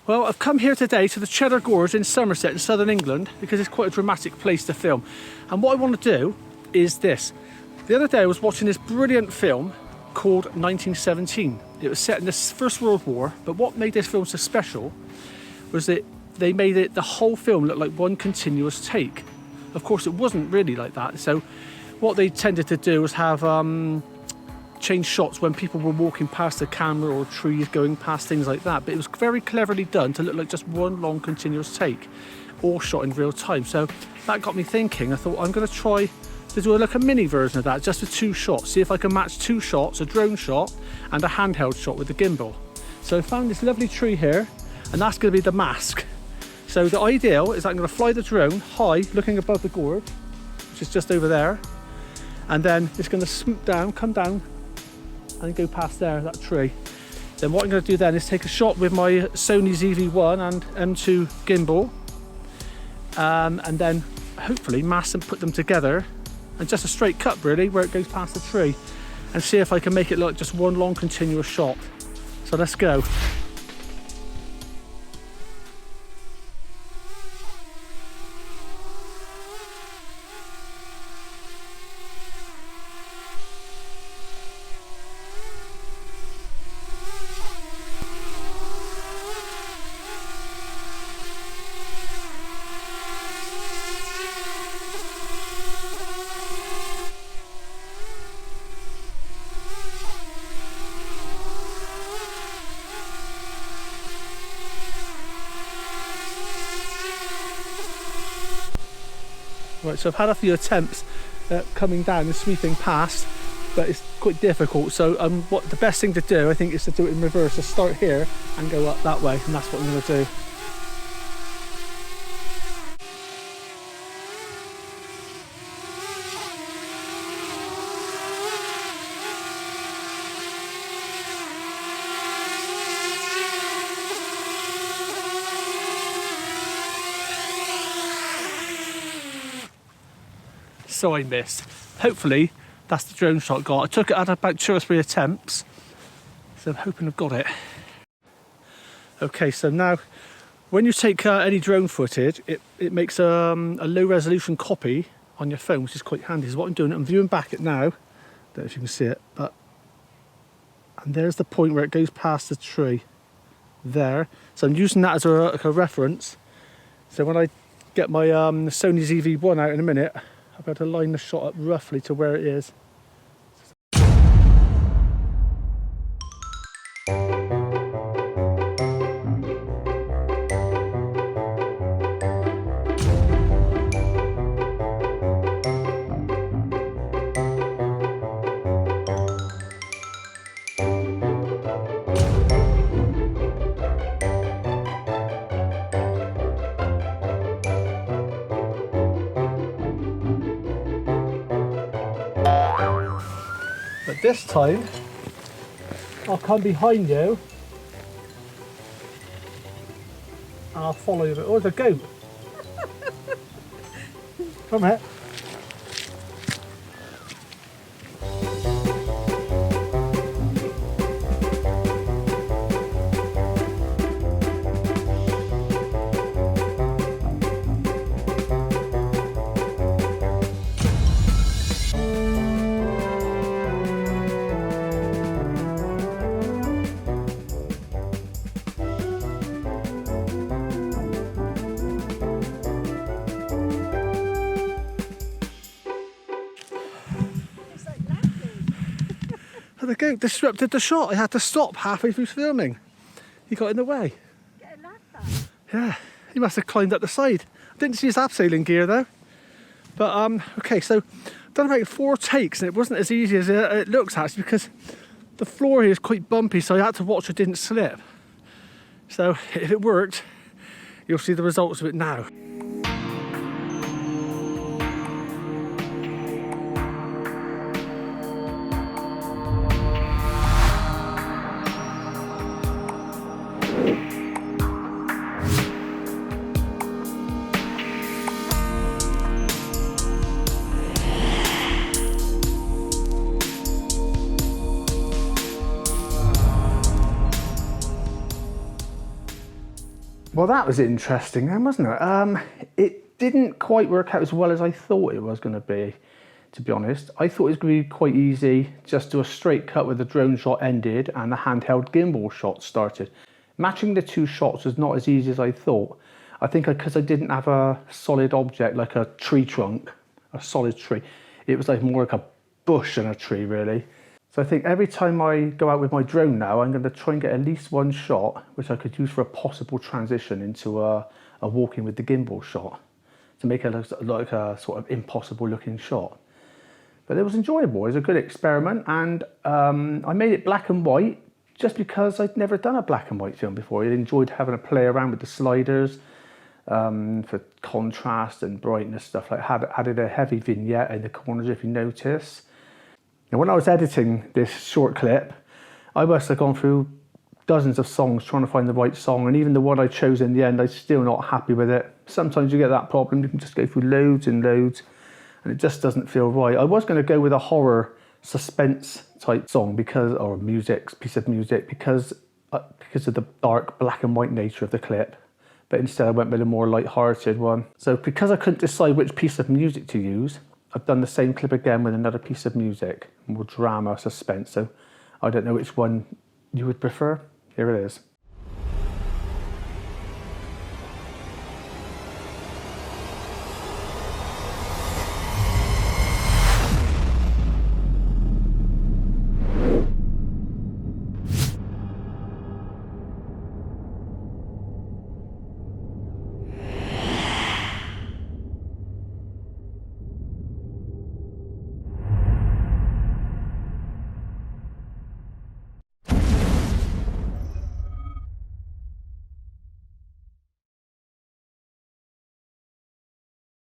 Well, I've come here today to the Cheddar Gorge in Somerset in southern England because it's quite a dramatic place to film. And what I want to do is this. The other day I was watching this brilliant film called 1917. It was set in the First World War, but what made this film so special was that they made it, the whole film look like one continuous take. Of course it wasn't really like that, so what they tended to do was have change shots when people were walking past the camera or trees going past, things like that, but it was very cleverly done to look like just one long continuous take, all shot in real time. So that got me thinking. I thought I'm going to try to do like a mini version of that, just with 2 shots, see if I can match 2 shots, a drone shot and a handheld shot with the gimbal. So I found this lovely tree here, and that's going to be the mask. So the ideal is I'm going to fly the drone high, looking above the gorge, which is just over there, and then it's going to swoop down, come down and go past there, that tree. Then what I'm going to do then is take a shot with my Sony ZV1 and M2 gimbal, and then hopefully mass and put them together, and just a straight cut really where it goes past the tree, and see if I can make it look just one long continuous shot. So let's go. Right, so I've had a few attempts at coming down and sweeping past, but it's quite difficult. So what the best thing to do, I think, is to do it in reverse. So start here and go up that way, and that's what I'm going to do. So I missed. Hopefully that's the drone shot got. I took it at about 2 or 3 attempts, so I'm hoping I've got it. Okay, so now when you take any drone footage, it makes a low resolution copy on your phone, which is quite handy. So what I'm doing, I'm viewing back it now. Don't know if you can see it, but and there's the point where it goes past the tree there. So I'm using that as like a reference. So when I get my Sony ZV1 out in a minute, I'll be able to line the shot up roughly to where it is. But this time, I'll come behind you and I'll follow you. Oh, there's a goat. Come here. The goat disrupted the shot. I had to stop halfway through filming. He got in the way. Get a ladder. Yeah, he must have climbed up the side. I didn't see his abseiling gear though. But okay, so I've done about 4 takes and it wasn't as easy as it looks actually, because the floor here is quite bumpy, so I had to watch it didn't slip. So if it worked, you'll see the results of it now. Well, that was interesting then, wasn't it? It didn't quite work out as well as I thought it was going to be honest. I thought it was going to be quite easy, just do a straight cut where the drone shot ended and the handheld gimbal shot started. Matching the two shots was not as easy as I thought. I think because I didn't have a solid object like a tree trunk, a solid tree, it was like more like a bush than a tree really. So I think every time I go out with my drone now, I'm going to try and get at least one shot, which I could use for a possible transition into a walking with the gimbal shot, to make it look like a sort of impossible looking shot. But it was enjoyable, it was a good experiment, and I made it black and white just because I'd never done a black and white film before. I enjoyed having to play around with the sliders for contrast and brightness, stuff like that. Added a heavy vignette in the corners if you notice. Now, when I was editing this short clip, I must have gone through dozens of songs trying to find the right song, and even the one I chose in the end, I'm still not happy with it. Sometimes you get that problem, you can just go through loads and loads, and it just doesn't feel right. I was going to go with a horror suspense type song or piece of music, because of the dark black and white nature of the clip, but instead I went with a more light-hearted one. So because I couldn't decide which piece of music to use, I've done the same clip again with another piece of music, more drama, suspense. So I don't know which one you would prefer. Here it is.